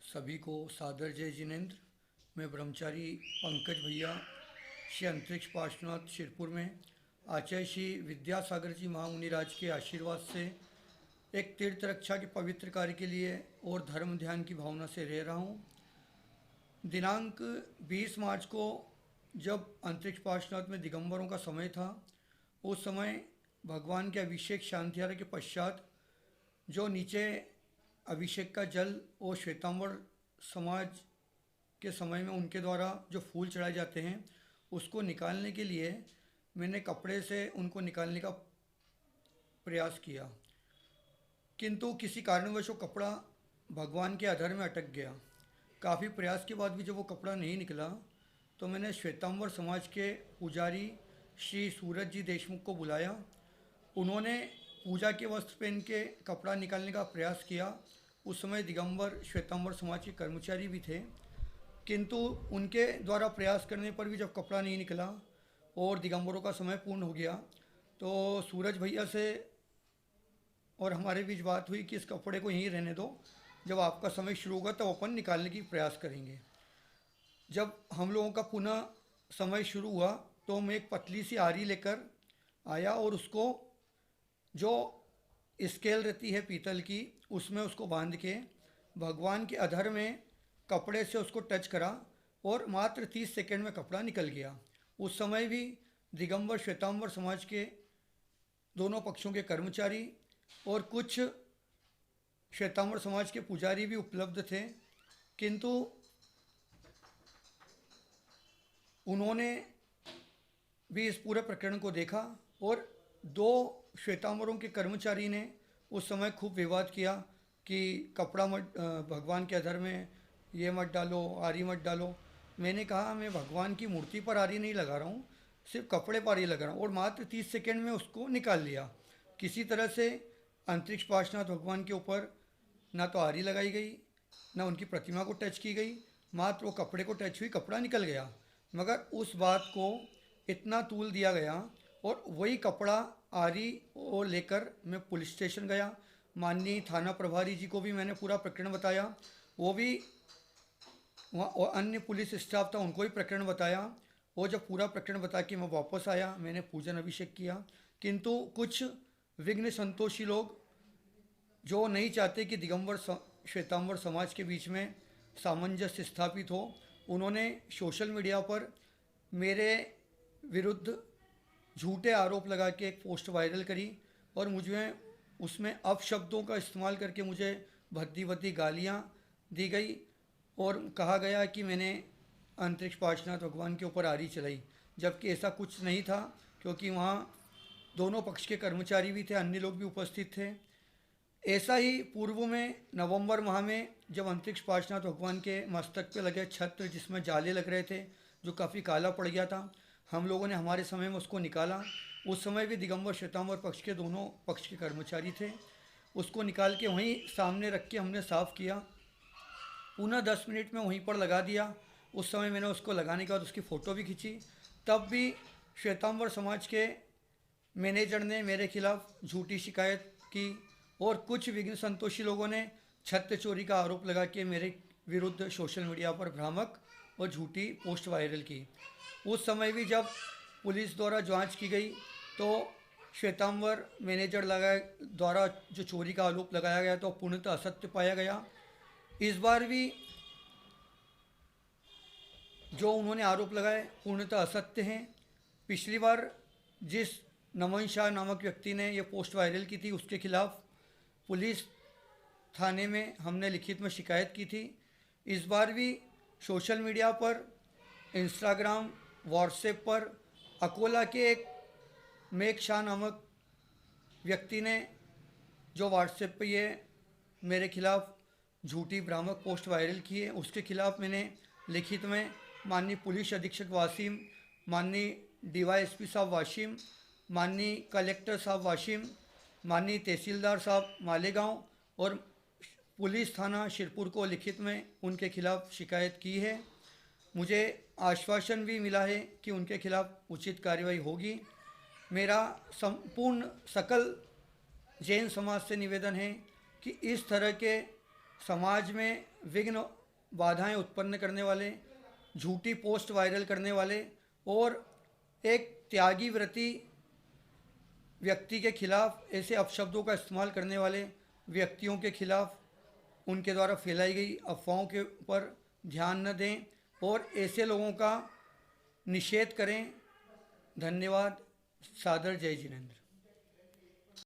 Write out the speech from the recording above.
सभी को सादर जय जिनेन्द्र। मैं ब्रह्मचारी पंकज भैया श्री अंतरिक्ष पार्श्वनाथ शिरपुर में आचार्य श्री विद्यासागर जी महामुनिराज के आशीर्वाद से एक तीर्थ रक्षा के पवित्र कार्य के लिए और धर्म ध्यान की भावना से रह रहा हूँ। दिनांक 20 मार्च को जब अंतरिक्ष पार्श्वनाथ में दिगंबरों का समय था, उस समय भगवान के अभिषेक शांतिहार के पश्चात जो नीचे अभिषेक का जल और श्वेतांबर समाज के समय में उनके द्वारा जो फूल चढ़ाए जाते हैं उसको निकालने के लिए मैंने कपड़े से उनको निकालने का प्रयास किया, किंतु किसी कारणवश वो कपड़ा भगवान के अधर में अटक गया। काफ़ी प्रयास के बाद भी जब वो कपड़ा नहीं निकला तो मैंने श्वेतांबर समाज के पुजारी श्री सूरज जी देशमुख को बुलाया। उन्होंने पूजा के वस्त्र पहन के कपड़ा निकालने का प्रयास किया। उस समय दिगंबर श्वेतांबर समाज के कर्मचारी भी थे, किंतु उनके द्वारा प्रयास करने पर भी जब कपड़ा नहीं निकला और दिगंबरों का समय पूर्ण हो गया तो सूरज भैया से और हमारे बीच बात हुई कि इस कपड़े को यहीं रहने दो, जब आपका समय शुरू होगा तब अपन निकालने की प्रयास करेंगे। जब हम लोगों का पुनः समय शुरू हुआ तो मैं एक पतली सी आरी लेकर आया और उसको जो स्केल रहती है पीतल की उसमें उसको बांध के भगवान के अधर में कपड़े से उसको टच करा और मात्र 30 सेकंड में कपड़ा निकल गया। उस समय भी दिगंबर श्वेतांबर समाज के दोनों पक्षों के कर्मचारी और कुछ श्वेतांबर समाज के पुजारी भी उपलब्ध थे, किंतु उन्होंने भी इस पूरे प्रकरण को देखा और दो श्वेतांबरों के कर्मचारी ने उस समय खूब विवाद किया कि कपड़ा मत भगवान के अधर में ये मत डालो, आरी मत डालो। मैंने कहा मैं भगवान की मूर्ति पर आरी नहीं लगा रहा हूँ, सिर्फ कपड़े पर आरी लगा रहा हूँ, और मात्र 30 सेकंड में उसको निकाल लिया। किसी तरह से अंतरिक्ष पार्श्वनाथ भगवान के ऊपर ना तो आरी लगाई गई, ना उनकी प्रतिमा को टच की गई, मात्र वो कपड़े को टच हुई, कपड़ा निकल गया। मगर उस बात को इतना तूल दिया गया और वही कपड़ा आरी और लेकर मैं पुलिस स्टेशन गया। माननीय थाना प्रभारी जी को भी मैंने पूरा प्रकरण बताया, वो भी वहाँ और अन्य पुलिस स्टाफ था उनको भी प्रकरण बताया। और जब पूरा प्रकरण बता के मैं वापस आया, मैंने पूजन अभिषेक किया, किंतु कुछ विघ्न संतोषी लोग जो नहीं चाहते कि दिगंबर श्वेतांबर समाज के बीच में सामंजस्य स्थापित हो, उन्होंने सोशल मीडिया पर मेरे विरुद्ध झूठे आरोप लगा के एक पोस्ट वायरल करी और मुझे उसमें अपशब्दों का इस्तेमाल करके मुझे भद्दी भद्दी गालियाँ दी गई और कहा गया कि मैंने अंतरिक्ष पार्श्वनाथ भगवान के ऊपर आरी चलाई, जबकि ऐसा कुछ नहीं था, क्योंकि वहाँ दोनों पक्ष के कर्मचारी भी थे, अन्य लोग भी उपस्थित थे। ऐसा ही पूर्व में नवंबर माह में जब अंतरिक्ष पार्श्वनाथ भगवान के मस्तक पे लगे छत्र जिसमें जाले लग रहे थे, जो काफ़ी काला पड़ गया था, हम लोगों ने हमारे समय में उसको निकाला। उस समय भी दिगंबर श्वेतांबर पक्ष के दोनों पक्ष के कर्मचारी थे। उसको निकाल के वहीं सामने रख के हमने साफ़ किया, पुनः 10 मिनट में वहीं पर लगा दिया। उस समय मैंने उसको लगाने के बाद उसकी फ़ोटो भी खींची। तब भी श्वेतांबर समाज के मैनेजर ने मेरे खिलाफ झूठी शिकायत की और कुछ विघ्न संतोषी लोगों ने छत्र चोरी का आरोप लगा के मेरे विरुद्ध सोशल मीडिया पर भ्रामक और झूठी पोस्ट वायरल की। उस समय भी जब पुलिस द्वारा जांच की गई तो श्वेतांबर मैनेजर द्वारा जो चोरी का आरोप लगाया गया तो पूर्णतः असत्य पाया गया। इस बार भी जो उन्होंने आरोप लगाए पूर्णतः असत्य हैं। पिछली बार जिस नमन शाह नामक व्यक्ति ने यह पोस्ट वायरल की थी उसके खिलाफ पुलिस थाने में हमने लिखित में शिकायत की थी। इस बार भी सोशल मीडिया पर, इंस्टाग्राम, व्हाट्सएप पर अकोला के एक मेघ शाह नामक व्यक्ति ने जो व्हाट्सएप पे ये मेरे खिलाफ झूठी भ्रामक पोस्ट वायरल की है, उसके खिलाफ मैंने लिखित में माननीय पुलिस अधीक्षक वासिम, माननीय डीवाईएसपी साहब वाशिम, माननीय कलेक्टर साहब वाशिम, माननीय तहसीलदार साहब मालेगांव और पुलिस थाना शिरपुर को लिखित में उनके खिलाफ शिकायत की है। मुझे आश्वासन भी मिला है कि उनके खिलाफ उचित कार्रवाई होगी। मेरा संपूर्ण सकल जैन समाज से निवेदन है कि इस तरह के समाज में विघ्न बाधाएं उत्पन्न करने वाले, झूठी पोस्ट वायरल करने वाले और एक त्यागी व्रती व्यक्ति के खिलाफ ऐसे अपशब्दों का इस्तेमाल करने वाले व्यक्तियों के खिलाफ उनके द्वारा फैलाई गई अफवाहों के ऊपर ध्यान न दें और ऐसे लोगों का निषेध करें। धन्यवाद। सादर जय जिनेंद्र।